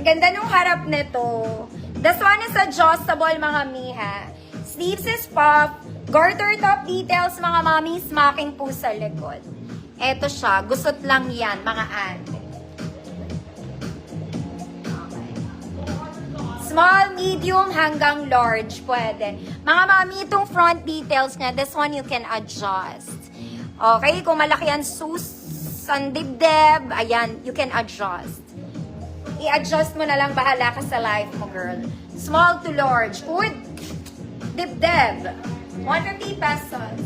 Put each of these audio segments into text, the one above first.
ganda nung harap nito. This one is adjustable, mga miha. Sleeves is puff. Garter top details, mga mami. Smacking po sa likod. Eto siya. Gusot lang yan, mga ante. Small, medium, hanggang large. Pwede. Mga mami, itong front details niya, this one you can adjust. Okay? Kung malaki yan, ang dibdib, ayan, you can adjust. I-adjust mo na lang, bahala ka sa life mo, girl. Small to large. Uy, dibdib. 150 pesos.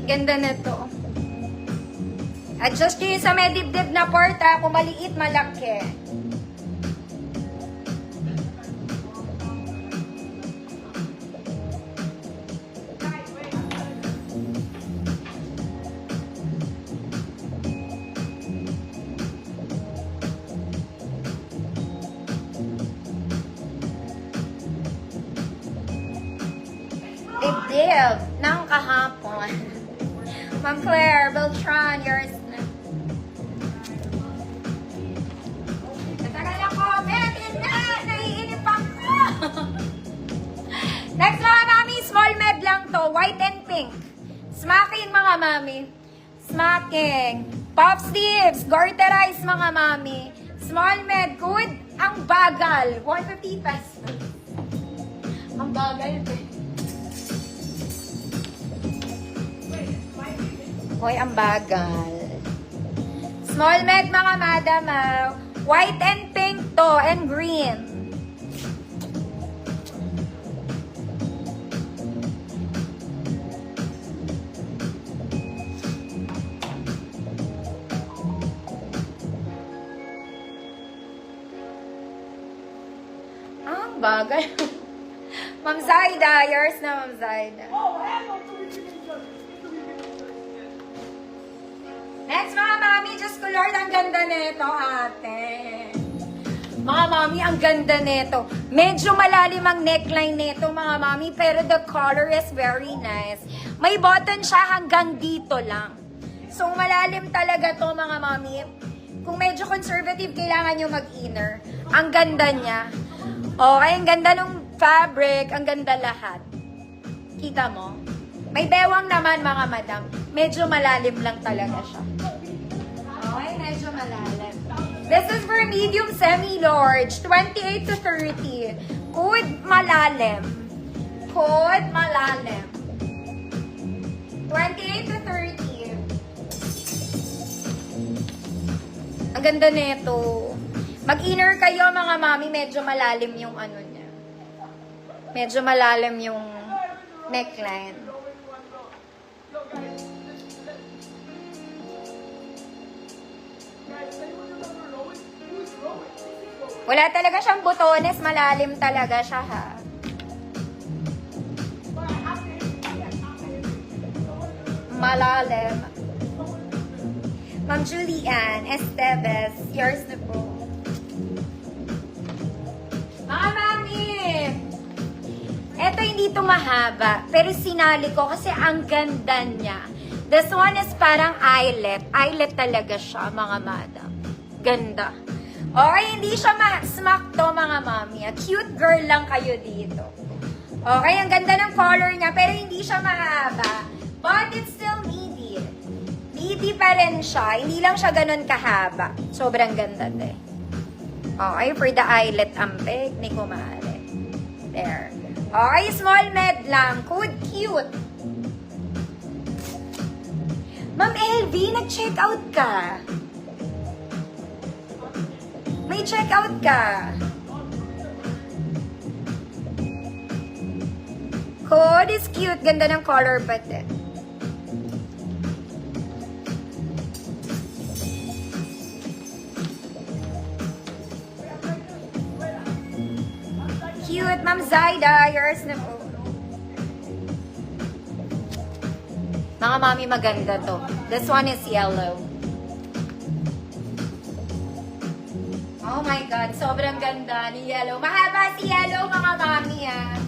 Ganda na to. Adjust nyo yun sa may dibdib na part, ha. Kung maliit, malaki. Dibdib ng kahapon. Ma'am Claire, Beltran, yours na. Natagal ako, men, naiinip ako. Next mga mami, small med lang to, white and pink. Smacking mga mami. Smacking. Puff sleeves, garterize mga mami. Small med, good. Ang bagal, 150 pesos. Ang bagal, Hoy, ang bagal. Small med, mga madam. White and pink to, and green. Ang bagal. Ma'am Zaida, yours na, Ma'am Zaida. Next, mga mami, just ko Lord, ang ganda nito, ate. Mga mami, ang ganda nito. Medyo malalim ang neckline nito, mga mami, pero the color is very nice. May button siya hanggang dito lang. So, malalim talaga to, mga mami. Kung medyo conservative, kailangan nyo mag-inner. Ang ganda niya. Okay, ang ganda ng fabric, ang ganda lahat. Kita mo? May bewang naman, mga madam. Medyo malalim lang talaga siya. Okay, medyo malalim. This is for medium semi-large, 28 to 30. Good, malalim. Good, malalim. 28 to 30. Ang ganda nito. Mag-inner kayo, mga mami. Medyo malalim yung ano niya. Medyo malalim yung neckline. Wala talaga siyang butones, malalim talaga siya, ha. Malalim. Ma'am Julian Esteves, yours na po. Mga mami! Eto hindi ito mahaba, pero sinali ko kasi ang ganda niya. This one is parang eyelet. Eyelet talaga siya, mga madam. Ganda. Okay, hindi siya smack to, mga mami. A cute girl lang kayo dito. Okay, ang ganda ng color niya, pero hindi siya mahaba. But it's still midi. Midi pa rin siya. Hindi lang siya ganun kahaba. Sobrang ganda, te. Okay, for the eyelet, ampeg ni kumare. There. Okay, small med lang. Cute. Ma'am LV, nag-check out ka. May check out ka. Code is cute. Ganda ng color pati. Cute, Ma'am Zaida. Yours na po. Mga mami, maganda to. This one is yellow. Oh my God, sobrang ganda ni yellow. Mahaba si yellow, mga mami, ah.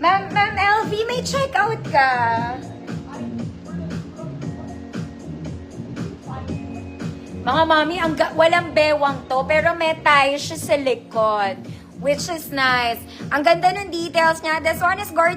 Ma'am LV, may check out ka. Mga mami, walang bewang to, pero may tie siya sa likod. Which is nice. Ang ganda ng details niya. This one is Gore